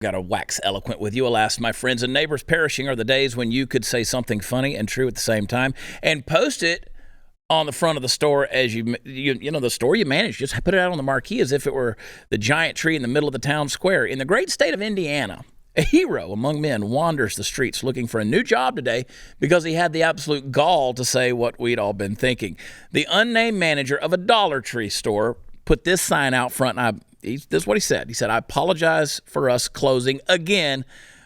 Got to wax eloquent with you. Alas, my friends and neighbors, perishing are the days when you could say something funny and true at the same time and post it on the front of the store as you know, the store you manage. Just put it out on the marquee as if it were the giant tree in the middle of the town square. In the great state of Indiana, a hero among men wanders the streets looking for a new job today because he had the absolute gall to say what we'd all been thinking. The unnamed manager of a Dollar Tree store put this sign out front, and this is what he said. He said, "I apologize for us closing again.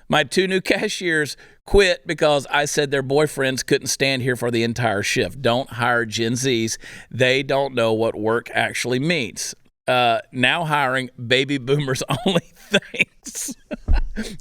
My 2 new cashiers quit because I said their boyfriends couldn't stand here for the entire shift. Don't hire Gen Zs. They don't know what work actually means. Now hiring baby boomers only. Thanks."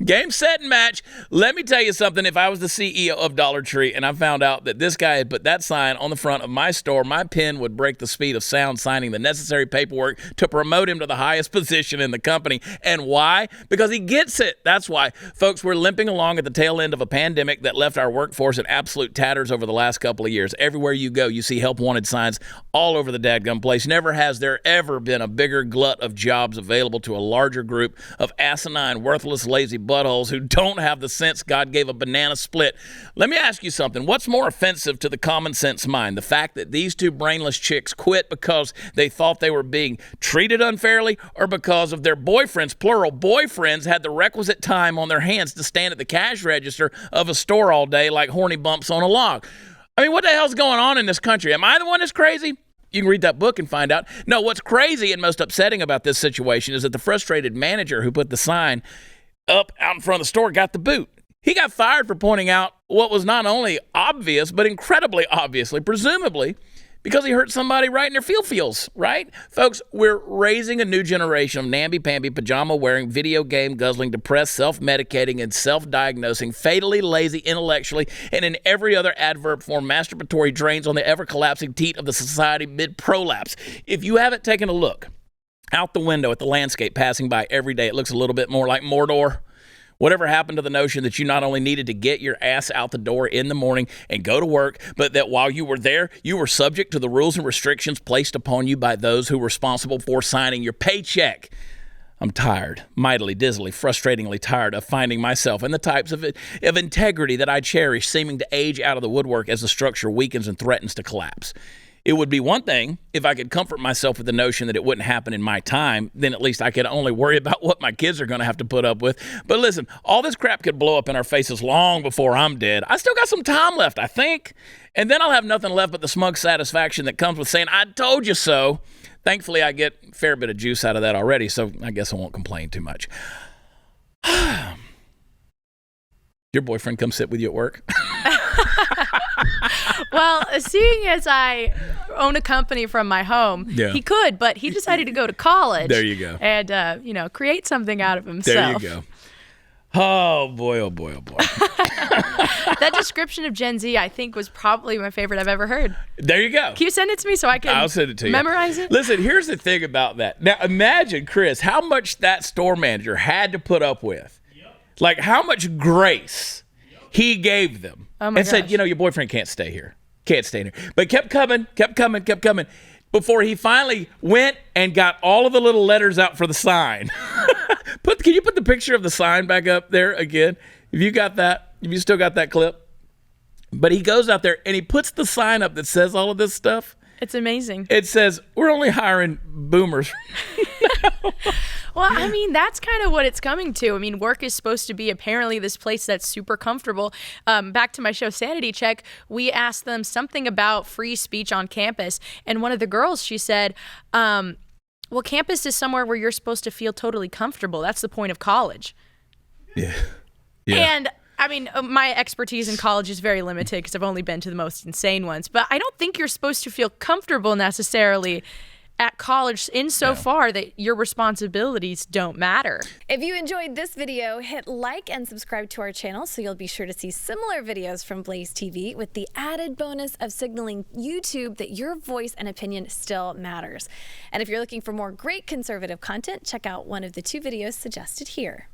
Game, set, and match. Let me tell you something. If I was the CEO of Dollar Tree and I found out that this guy had put that sign on the front of my store, my pen would break the speed of sound, signing the necessary paperwork to promote him to the highest position in the company. And why? Because he gets it. That's why. Folks, we're limping along at the tail end of a pandemic that left our workforce in absolute tatters over the last couple of years. Everywhere you go, you see help wanted signs all over the dadgum place. Never has there ever been a bigger glut of jobs available to a larger group of asinine, worthless, lazy buttholes who don't have the sense God gave a banana split. Let me ask you something. What's more offensive to the common sense mind? The fact that these 2 brainless chicks quit because they thought they were being treated unfairly, or because of their boyfriends, plural boyfriends, had the requisite time on their hands to stand at the cash register of a store all day like horny bumps on a log? I mean, what the hell's going on in this country? Am I the one that's crazy? You can read that book and find out. No, what's crazy and most upsetting about this situation is that the frustrated manager who put the sign up out in front of the store got the boot. He got fired for pointing out what was not only obvious, but incredibly obviously, presumably, because he hurt somebody right in their feels, right? Folks, we're raising a new generation of namby-pamby, pajama-wearing, video game-guzzling, depressed, self-medicating, and self-diagnosing, fatally lazy intellectually, and in every other adverb form, masturbatory drains on the ever-collapsing teat of the society mid-prolapse. If you haven't taken a look out the window at the landscape passing by every day, it looks a little bit more like Mordor. Whatever happened to the notion that you not only needed to get your ass out the door in the morning and go to work, but that while you were there, you were subject to the rules and restrictions placed upon you by those who were responsible for signing your paycheck? I'm tired, mightily, dizzily, frustratingly tired of finding myself and the types of integrity that I cherish seeming to age out of the woodwork as the structure weakens and threatens to collapse. It would be one thing if I could comfort myself with the notion that it wouldn't happen in my time. Then at least I could only worry about what my kids are going to have to put up with. But listen, all this crap could blow up in our faces long before I'm dead. I still got some time left, I think. And then I'll have nothing left but the smug satisfaction that comes with saying, "I told you so." Thankfully, I get a fair bit of juice out of that already, so I guess I won't complain too much. Your boyfriend come sit with you at work? Well, seeing as I own a company from my home, he could, but he decided to go to college. There you go. And, create something out of himself. There you go. Oh, boy, oh, boy, oh, boy. That description of Gen Z, I think, was probably my favorite I've ever heard. There you go. Can you send it to me so I can I'll send it to you. Memorize it? Listen, here's the thing about that. Now, imagine, Chris, how much that store manager had to put up with. Yep. Like, how much grace he gave them. Oh my and gosh. said, your boyfriend can't stay here. Can't stay here. But kept coming. Before he finally went and got all of the little letters out for the sign. Can you put the picture of the sign back up there again? If you got that, if you still got that clip. But he goes out there and he puts the sign up that says all of this stuff. It's amazing. It says, "We're only hiring boomers." Well, I mean, that's kind of what it's coming to. I mean, work is supposed to be apparently this place that's super comfortable. Back to my show, Sanity Check, we asked them something about free speech on campus. And one of the girls, she said, well, campus is somewhere where you're supposed to feel totally comfortable. That's the point of college. Yeah. And I mean, my expertise in college is very limited because I've only been to the most insane ones. But I don't think you're supposed to feel comfortable necessarily at college insofar that your responsibilities don't matter. If you enjoyed this video, hit like and subscribe to our channel so you'll be sure to see similar videos from BlazeTV with the added bonus of signaling YouTube that your voice and opinion still matters. And if you're looking for more great conservative content, check out one of the 2 videos suggested here.